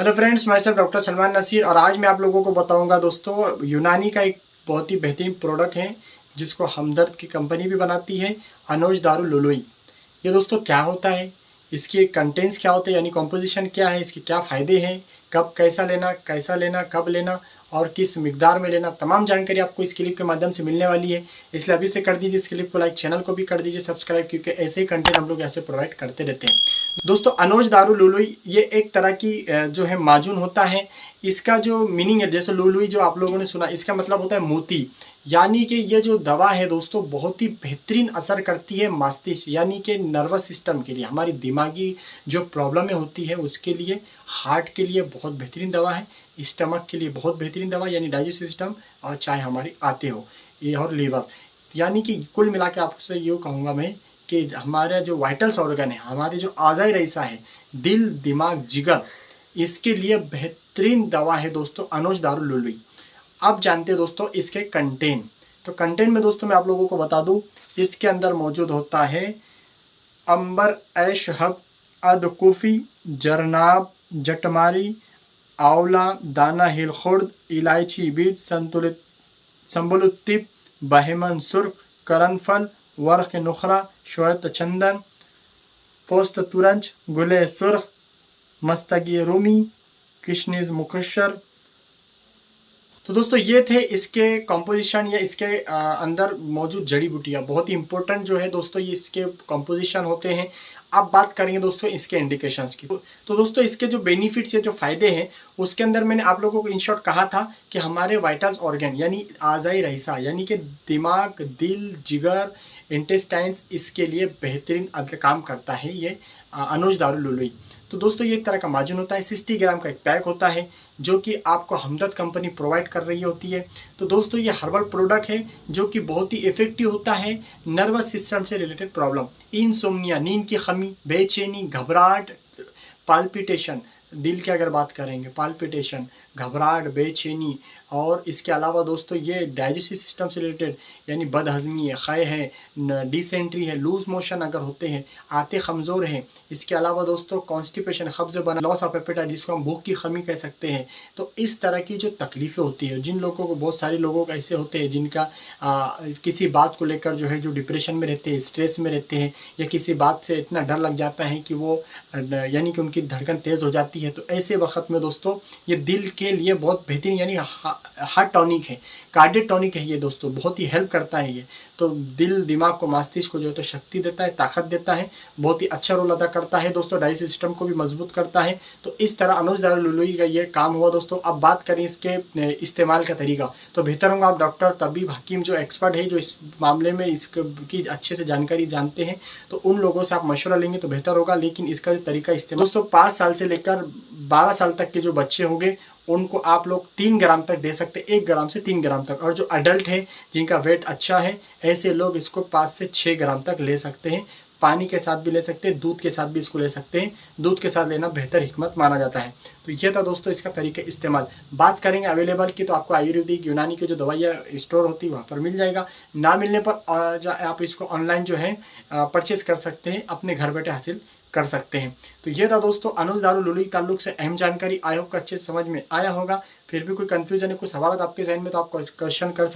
Hello friends, मैं सब doctor Salman Naseer और आज मैं आप लोगों को बताऊंगा दोस्तों यूनानी का एक बहुत ही बेहतरीन प्रोडक्ट है जिसको हमदर्द की कंपनी भी बनाती है, अनोज दारू लुलुई। ये दोस्तों क्या होता है, इसके कंटेंट्स क्या होते हैं, यानी कॉम्पोजिशन क्या है, इसके क्या फ़ायदे हैं, कब कैसा लेना, कब लेना और किस मिकदार में लेना, तमाम जानकारी आपको इस क्लिप के माध्यम से मिलने वाली है। इसलिए अभी से कर दीजिए इस क्लिप को लाइक, चैनल को भी कर दीजिए सब्सक्राइब, क्योंकि ऐसे ही कंटेंट हम लोग ऐसे प्रोवाइड करते रहते हैं। दोस्तों अनोज दारू लुलुई ये एक तरह की जो है माजून होता है। इसका जो मीनिंग है, जैसे लुलुई जो आप लोगों ने सुना, इसका मतलब होता है मोती। यानी कि ये जो दवा है दोस्तों बहुत ही बेहतरीन असर करती है मस्तिष्क यानी कि नर्वस सिस्टम के लिए, हमारी दिमागी जो प्रॉब्लमें होती है उसके लिए, हार्ट के लिए बहुत बेहतरीन दवा है, स्टमक के लिए बहुत बेहतरीन दवा यानी डाइजेस्टिव सिस्टम, और चाहे हमारी आते हो ये और लीवर, यानी कि कुल मिला के आपसे ये कहूँगा मैं कि हमारा जो वाइटल्स ऑर्गन है, हमारे जो आज़ाई रईसा है, दिल दिमाग जिगर, इसके लिए बेहतरीन दवा है दोस्तों अनोज दारू लुलुई। अब जानते हैं दोस्तों इसके कंटेंट। तो कंटेंट में दोस्तों मैं आप लोगों को बता दूं, इसके अंदर मौजूद होता है अंबर ऐशहब, अदकुफी, जरनाब, जटमारी, आंवला, दाना हिल खुर्द, इलायची बीज, संतुलित संबुलुत्तिब, बहेमन सुर्ख, करनफल, वर्क नुखरा, श्वेत चंदन, पोस्त तुरंज, गुले सुर्ख, मस्तगी रूमी, किशनिज मुकशर। तो दोस्तों ये थे इसके कॉम्पोजिशन या इसके अंदर मौजूद जड़ी बूटियाँ, बहुत ही इंपॉर्टेंट जो है दोस्तों ये इसके कॉम्पोजिशन होते हैं। अब बात करेंगे दोस्तों इसके इंडिकेशंस की। तो दोस्तों इसके जो बेनिफिट्स या जो फ़ायदे हैं उसके अंदर मैंने आप लोगों को इन शॉर्ट कहा था कि हमारे वाइटल्स ऑर्गन यानी आज़ाई रईसा यानी कि दिमाग, दिल, जिगर, इंटेस्टाइन्स, इसके लिए बेहतरीन काम करता है ये अनोज दारू लुलुई। तो दोस्तों ये एक तरह का माजून होता है, 60 ग्राम का एक पैक होता है जो कि आपको हमदर्द कंपनी प्रोवाइड कर रही होती है। तो दोस्तों ये हर्बल प्रोडक्ट है जो कि बहुत ही इफेक्टिव होता है नर्वस सिस्टम से रिलेटेड प्रॉब्लम, इंसोम्निया, नींद की कमी, बेचैनी, घबराहट, पाल्पिटेशन, दिल की अगर बात करेंगे, पाल्पिटेशन, घबराहट, बेचैनी, और इसके अलावा दोस्तों ये डाइजेस्टिव सिस्टम से रिलेटेड यानी बदहजमी है, खय है, डिसेंट्री है, लूज मोशन अगर होते हैं, आते कमज़ोर हैं, इसके अलावा दोस्तों कॉन्स्टिपेशन, कब्ज़ बना, लॉस ऑफ एपेटाइट जिसको हम भूख की कमी कह सकते हैं। तो इस तरह की जो तकलीफ़ें होती है, जिन लोगों को, बहुत सारे लोगों को ऐसे होते हैं जिनका किसी बात को लेकर जो है जो डिप्रेशन में रहते हैं, स्ट्रेस में रहते हैं, या किसी बात से इतना डर लग जाता है कि वो यानी कि उनकी धड़कन तेज़ हो जाती है। तो ऐसे वक्त में दोस्तों ये दिल के लिए बहुत बेहतरीन यानी हार्ट टॉनिक है, कार्डियक टॉनिक है ये दोस्तों, बहुत ही हेल्प करता है ये। तो दिल दिमाग को, मस्तिष्क को जो है तो शक्ति देता है, ताकत देता है, बहुत ही अच्छा रोल अदा करता है दोस्तों, डाइजेस्टिव सिस्टम को भी मजबूत करता है। तो इस तरह अनोज दारू लुलुई का ये काम हुआ दोस्तों। अब बात करें इसके इस्तेमाल का तरीका, तो बेहतर होगा आप डॉक्टर, तबीब, हकीम जो एक्सपर्ट है, जो इस मामले में इसकी अच्छे से जानकारी जानते हैं, तो उन लोगों से आप मशवरा लेंगे तो बेहतर होगा। लेकिन इसका जो तरीका इस्तेमाल दोस्तों 5 साल से लेकर 12 साल तक के जो बच्चे होंगे उनको आप लोग 3 ग्राम तक दे सकते हैं, 1 ग्राम से 3 ग्राम तक। और जो अडल्ट है जिनका वेट अच्छा है, ऐसे लोग इसको 5 से 6 ग्राम तक ले सकते हैं। पानी के साथ भी ले सकते हैं, दूध के साथ भी इसको ले सकते हैं, दूध के साथ लेना बेहतर हिकमत माना जाता है। तो ये था दोस्तों इसका तरीका इस्तेमाल। बात करेंगे अवेलेबल की, तो आपको आयुर्वेदिक यूनानी की जो दवाइयाँ स्टोर होती है वहाँ पर मिल जाएगा। ना मिलने पर आप इसको ऑनलाइन जो है परचेस कर सकते हैं, अपने घर बैठे हासिल कर सकते हैं। तो ये था दोस्तों अनोज दारू लुलुई ताल्लुक से अहम जानकारी। आई होप का अच्छे से समझ में आया होगा। फिर भी कोई कंफ्यूजन है, कोई सवाल आपके जहन में, तो आप क्वेश्चन कर सकते हैं।